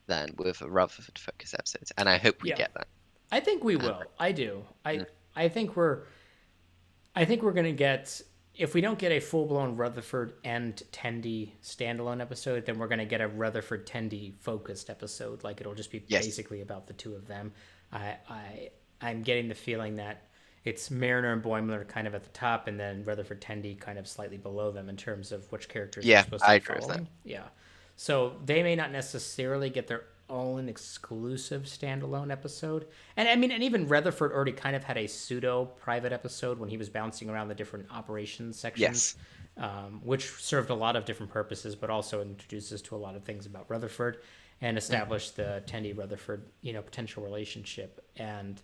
than with a Rutherford focus episode. And I hope we Yeah. get that. I think we Um, will. I do. mm, I think we're gonna get, if we don't get a full blown Rutherford and Tendy standalone episode, then we're gonna get a Rutherford Tendy focused episode. Like it'll just be yes. basically about the two of them. I'm getting the feeling that it's Mariner and Boimler kind of at the top, and then Rutherford Tendy kind of slightly below them in terms of which characters they're Yeah, supposed to I be agree with that. following. Yeah. So they may not necessarily get their own exclusive standalone episode. And I mean, and even Rutherford already kind of had a pseudo private episode when he was bouncing around the different operations sections, Yes. which served a lot of different purposes, but also introduces to a lot of things about Rutherford and Hmm. established the Tendy Rutherford, potential relationship. And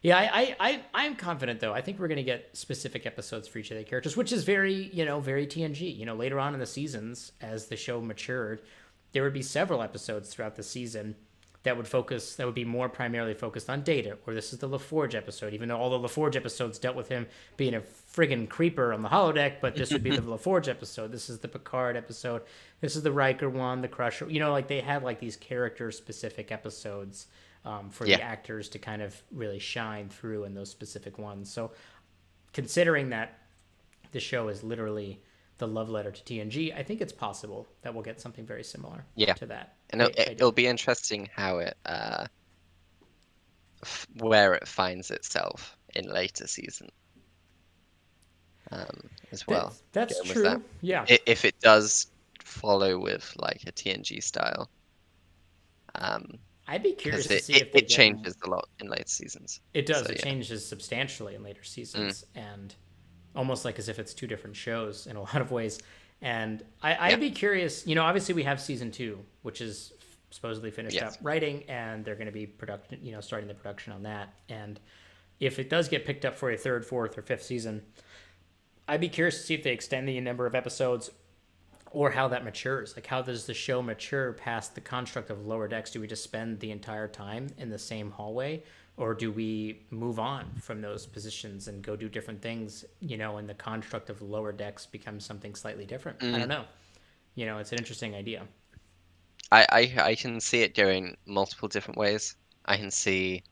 yeah, I'm confident though. I think we're going to get specific episodes for each of the characters, which is very, very TNG. Later on in the seasons, as the show matured, there would be several episodes throughout the season that would be more primarily focused on Data, or this is the LaForge episode, even though all the LaForge episodes dealt with him being a friggin' creeper on the holodeck, but this would be the LaForge episode. This is the Picard episode. This is the Riker one, the Crusher. Like they had like these character specific episodes for Yeah. the actors to kind of really shine through in those specific ones. So considering that the show is literally the love letter to TNG, I think it's possible that we'll get something very similar Yeah. to that. And I it'll do. be interesting how where it finds itself in later season, as well. That's Going with that. true. Yeah. If it does follow with like a TNG style, um, I'd be because curious to see if they it get. changes a lot in later seasons. It So does. It yeah. changes substantially in later Mm, seasons, and almost like as if it's two different shows in a lot of ways. And yeah. I'd be curious. Obviously we have season two, which is supposedly finished up Yes. writing, and they're going to be production. Starting the production on that. And if it does get picked up for a third, fourth, or fifth season, I'd be curious to see if they extend the number of episodes or how that matures. Like, how does the show mature past the construct of Lower Decks? Do we just spend the entire time in the same hallway, or do we move on from those positions and go do different things? And the construct of Lower Decks becomes something slightly different. I don't Mm. know. It's an interesting idea. I can see it going multiple different ways. I can see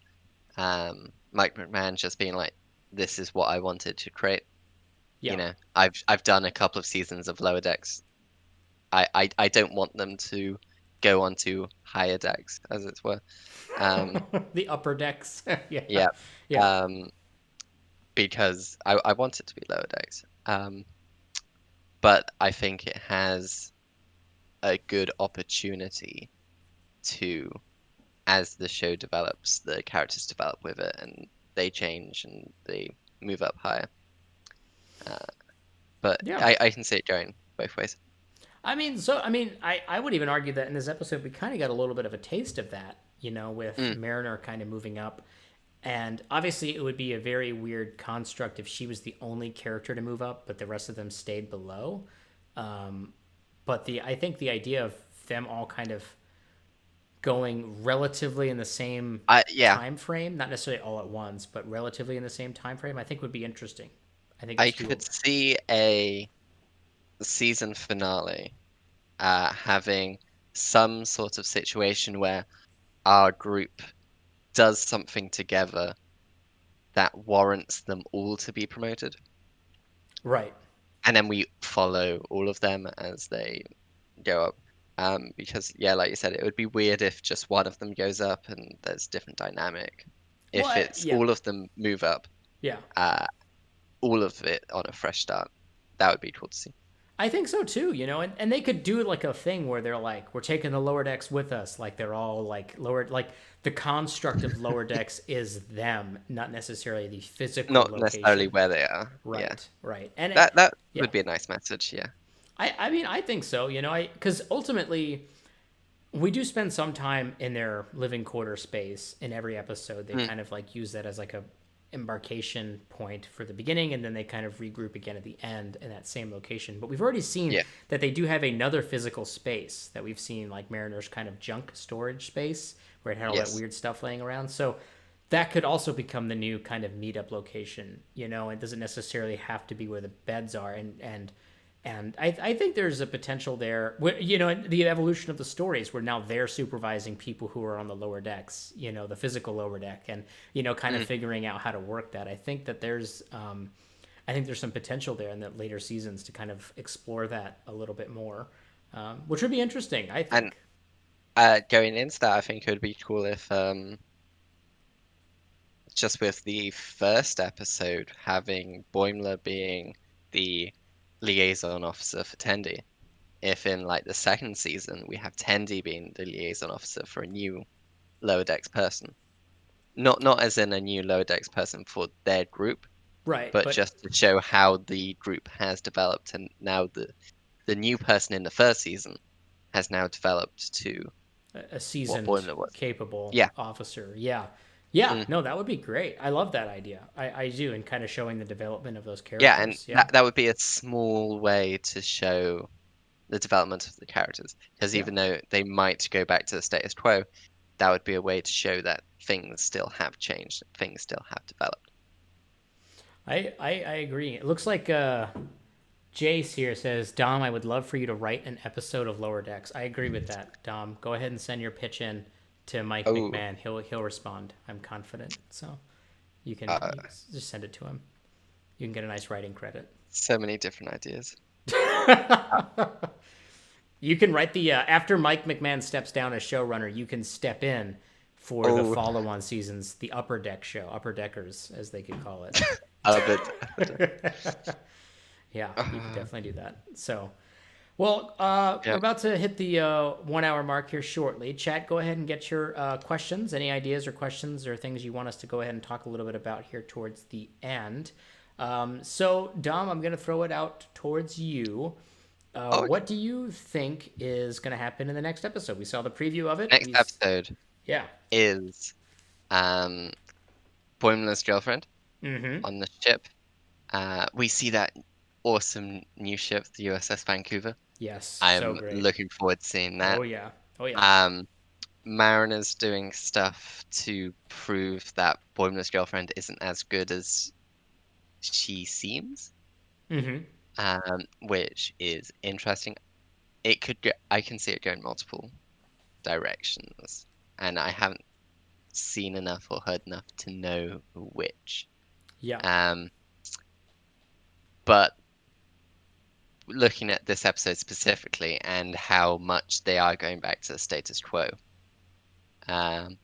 Mike McMahon just being like, "This is what I wanted to create." Yeah. I've done a couple of seasons of Lower Decks. I don't want them to go on to higher decks, as it were. Um, The upper decks. Yeah. yeah, Yeah. um, because I want it to be Lower Decks. But I think it has a good opportunity to, as the show develops, the characters develop with it, and they change and they move up higher. Uh, but Yeah. I can see it going both ways. I would even argue that in this episode we kind of got a little bit of a taste of that, with Mm, Mariner kind of moving up. And obviously it would be a very weird construct if she was the only character to move up, but the rest of them stayed below. But I think the idea of them all kind of going relatively in the same Yeah, time frame, not necessarily all at once, but relatively in the same time frame, I think would be interesting. I think I it's could doable. see a season finale having some sort of situation where our group does something together that warrants them all to be promoted. Right. And then we follow all of them as they go up. Because yeah, like you said, it would be weird if just one of them goes up and there's different dynamic. If it's Yeah. all of them move up, Yeah. uh, all of it on a fresh start, that would be cool to see. I think so too, and they could do like a thing where they're like, we're taking the lower decks with us. Like they're all like lower, like the construct of lower decks is them, not necessarily the physical Not necessarily location. where they are. Yeah, Right. Right. And that yeah, would be a nice message. Yeah. I mean, I think so, because ultimately we do spend some time in their living quarter space in every episode. They Mm, kind of like use that as like a embarkation point for the beginning, and then they kind of regroup again at the end in that same location. But we've already seen yeah. that they do have another physical space that we've seen, like Mariner's kind of junk storage space where it had all that Yes. weird stuff laying around. So that could also become the new kind of meetup location. It doesn't necessarily have to be where the beds are, and I think there's a potential there. The evolution of the stories where now they're supervising people who are on the lower decks, the physical lower deck, and kind of Mm. figuring out how to work that. I think there's some potential there in the later seasons to kind of explore that a little bit more, which would be interesting. I And think. going into that, I think it would be cool if just with the first episode having Boimler being the liaison officer for Tendi. If in like the second season we have Tendi being the liaison officer for a new lower decks person. Not as in a new lower decks person for their group, Right, but but just to show how the group has developed and now the new person in the first season has now developed to a what seasoned, Boimler was. capable Yeah. officer. Yeah. Yeah, Mm. no, that would be great. I love that idea. I do, and kind of showing the development of those Yeah, and characters. Yeah. that would be a small way to show the development of the characters. Because Yeah. even though they might go back to the status quo, that would be a way to show that things still have changed, things still have developed. I agree. It looks like Jace here says, Dom, I would love for you to write an episode of Lower Decks. I agree with that, Dom. Go ahead and send your pitch in to Mike Oh, McMahon. He'll respond. I'm confident. So uh, you can just send it to him. You can get a nice writing credit. so many different ideas. You can write the after Mike McMahon steps down as showrunner, you can step in for the Oh, follow-on seasons, the Upper Deck show, Upper Deckers as they could call it. but Yeah, you could uh, definitely do that. So, well, we're yeah. about to hit the 1 hour mark here shortly. Chat, go ahead and get your questions, any ideas or questions or things you want us to go ahead and talk a little bit about here towards the end. So, Dom, I'm going to throw it out towards you. Oh, okay. What do you think is going to happen in the next episode? We saw the preview of it. Next episode Yeah. is um Boimler's girlfriend Mm-hmm. on the ship. We see that awesome new ship, the USS Vancouver. Yes. So I'm great. looking forward to seeing Oh that. yeah. Oh yeah. Um, Mariner's doing stuff to prove that Boimler's girlfriend isn't as good as she seems, Mm-hmm. which is interesting. I can see it going multiple directions, and I haven't seen enough or heard enough to know which. Yeah. Um, but looking at this episode specifically and how much they are going back to the status quo, um,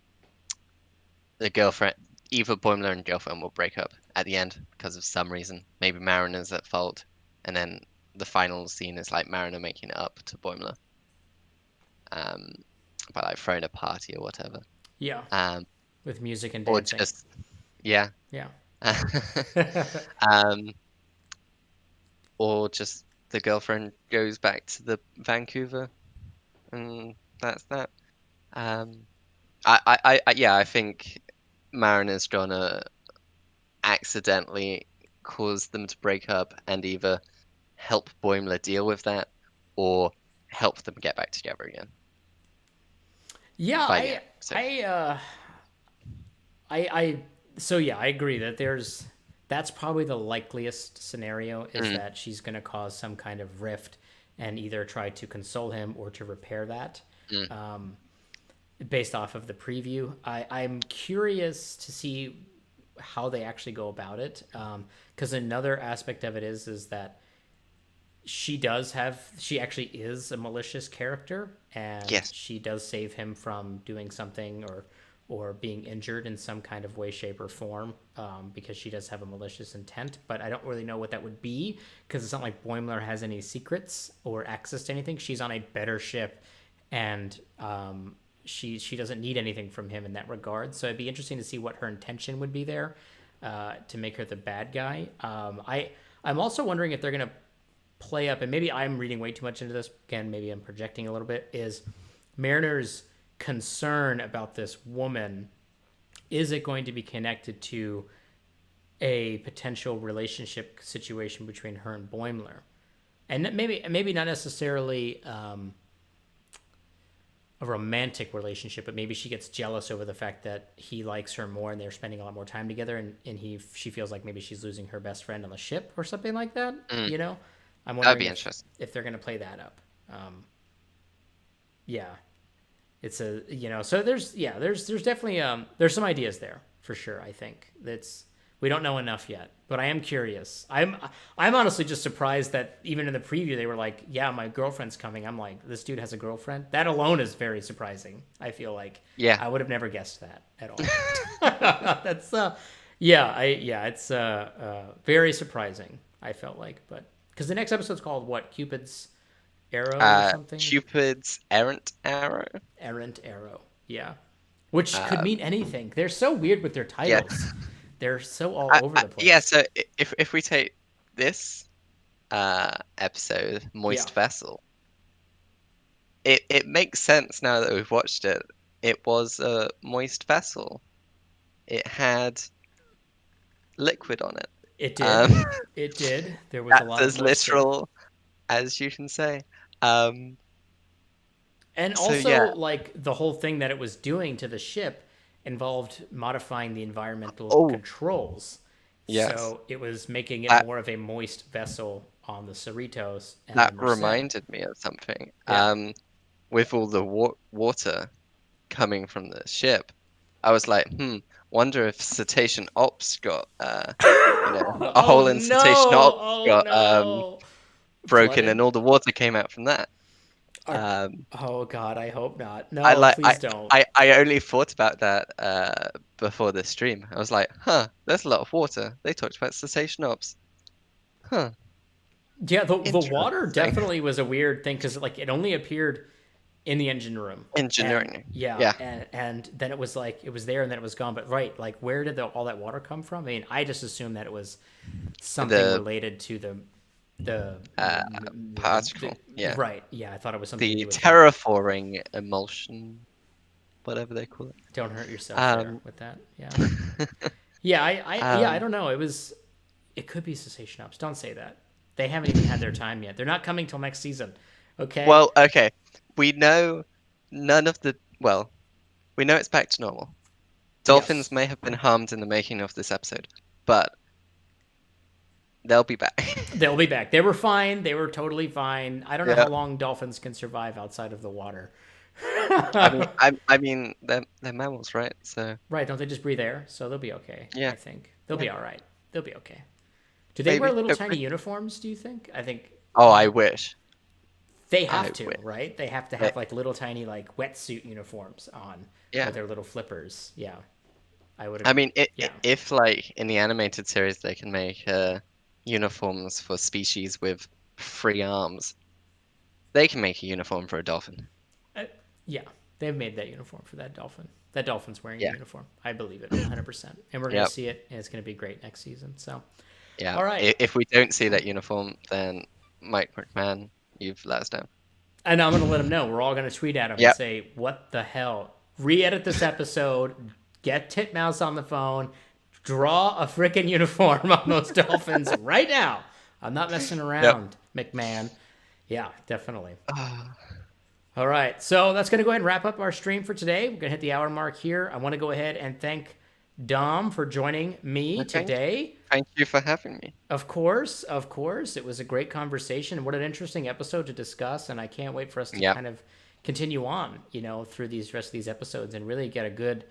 the girlfriend, either Boimler and girlfriend will break up at the end because of some reason. Maybe Mariner's at fault, and then the final scene is like Mariner making it up to Boimler, um, by like throwing a party or whatever. Yeah. Um, With music and or dancing. just yeah, Yeah. um, or just the girlfriend goes back to the Vancouver, and that's that. Um, yeah, I think Mariner's gonna accidentally cause them to break up and either help Boimler deal with that, or help them get back together again Yeah, by the end. So, I so yeah, I agree that that's probably the likeliest scenario is mm, that she's going to cause some kind of rift and either try to console him or to repair that. mm, Based off of the preview, I'm curious to see how they actually go about it. Because another aspect of it is that she actually is a malicious character, and yes. she does save him from doing something or being injured in some kind of way, shape, or form, because she does have a malicious intent. But I don't really know what that would be, because it's not like Boimler has any secrets or access to anything. She's on a better ship, and she doesn't need anything from him in that regard. So it'd be interesting to see what her intention would be there, to make her the bad guy. I'm also wondering if they're gonna play up, and maybe I'm reading way too much into this. Again, maybe I'm projecting a little bit. Is Mariner's concern about this woman, is it going to be connected to a potential relationship situation between her and Boimler? And maybe not necessarily a romantic relationship, but maybe she gets jealous over the fact that he likes her more and they're spending a lot more time together, and she feels like maybe she's losing her best friend on the ship or something like that. Mm, I'm that'd wondering be interesting. if they're going to play that up. Yeah, it's so there's definitely there's some ideas there for sure. I think we don't know enough yet, but I am curious. I'm honestly just surprised that even in the preview they were like, yeah, my girlfriend's coming. I'm like, this dude has a girlfriend. That alone is very surprising. I feel like Yeah. I would have never guessed that at all. That's it's very surprising. I felt like, but because the next episode's called what, Cupid's Arrow or something? Cupid's errant arrow. Errant Arrow. Yeah. Which could Um, mean anything. They're so weird with their yeah. titles. They're so all over the Yeah. place. So if we take this episode, Yeah. Moist Vessel, it makes sense now that we've watched it. It was a moist vessel. It had liquid on it. It did. Um, It did. There was a that's lot of as moisture. literal as you can say. Um, And so also, yeah. like, the whole thing that it was doing to the ship involved modifying the environmental Oh, controls. yes. So it was making it That more of a moist vessel on the Cerritos and the that Merced. reminded me of something. Yeah. With all the water coming from the ship, I was like, wonder if Cetacean Ops got a Oh hole in no! Cetacean Ops Oh got no! broken and Flooded? all the water came out from that. Are, Um, oh god, I hope not. I No, like please don't. I only thought about that before the stream. I was like, there's a lot of water. They talked about Cetacean Ops. Huh, Yeah, the water interesting. definitely was a weird thing because like it only appeared in the engine room, and Engineering. yeah, Yeah. and then it was like it was there and then it was gone. But right, like where did all that water come from? I mean, I just assumed that it was something The related to the, uh, particle. Yeah. right. Yeah, I thought it was something to The do with that. terraforming emulsion, whatever they call it. Don't hurt yourself there Um, with that. Yeah, yeah. I um, don't know. It could be cessation ops. Don't say that. They haven't even had their time yet. They're not coming till next season. Okay. well, okay. We know none of the, well, we know it's back to normal. Yes. Dolphins may have been harmed in the making of this episode, but they'll be back. They'll be back. They were fine. They were totally fine. I don't know how Yeah. long dolphins can survive outside of the water. I mean, they're mammals, right? So Right, don't they just breathe air? So they'll be okay, I yeah, think. They'll yeah, be all right. They'll be okay. Do they wear maybe, little tiny hopefully. uniforms, do you think? I think Oh, I wish. they I have to, wish. right? They have to They- have like little tiny like wetsuit uniforms on Yeah. with their little flippers. Yeah. I would I mean, yeah. if like in the animated series they can make uniforms for species with 3 arms, they can make a uniform for a dolphin. Uh, yeah. They've made that uniform for that dolphin. That dolphin's wearing a Yeah. uniform. I believe it 100%. And we're going to Yep. see it and it's going to be great next season. So, Yeah. all right. If we don't see that uniform, then Mike McMahon, you've let us down. And I'm going to let him know. We're all going to tweet at him and Yep. say, what the hell? Re-edit this episode. Get Titmouse on the phone. Draw a freaking uniform on those dolphins right now. I'm not messing Yep. around, McMahon. Yeah, definitely. Ah, All right, so that's going to go ahead and wrap up our stream for today. We're going to hit the hour mark here. I want to go ahead and thank Dom for joining me okay. today. Thank you for having me. Of course, of course. It was a great conversation. What an interesting episode to discuss, and I can't wait for us to Yep. kind of continue on, through these rest of these episodes and really get a good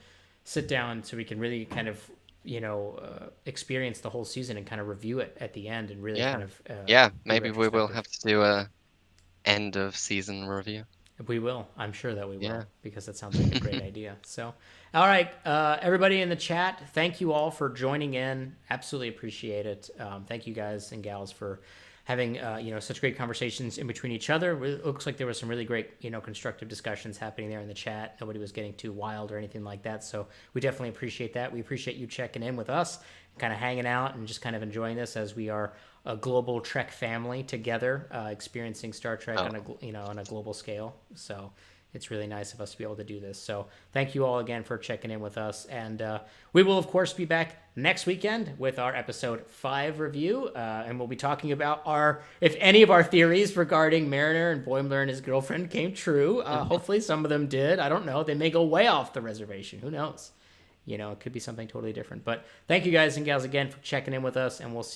sit down so we can really kind of, experience the whole season and kind of review it at the end and really Yeah. kind of Yeah. be Maybe we will retrospective. have to do a end of season review. We will. I'm sure that we will, Yeah. because that sounds like a great idea. So, all right, everybody in the chat, thank you all for joining in. Absolutely appreciate it. Thank you guys and gals for having such great conversations in between each other. It looks like there was some really great constructive discussions happening there in the chat. Nobody was getting too wild or anything like that. So we definitely appreciate that. We appreciate you checking in with us, kind of hanging out and just kind of enjoying this as we are a global Trek family together, experiencing Star Trek Oh, on a global scale. So it's really nice of us to be able to do this. So thank you all again for checking in with us, and we will of course be back next weekend with our episode 5 review, and we'll be talking about if any of our theories regarding Mariner and Boimler and his girlfriend came true. Hopefully some of them did. I don't know. They may go way off the reservation. Who knows? It could be something totally different. But thank you guys and gals again for checking in with us, and we'll see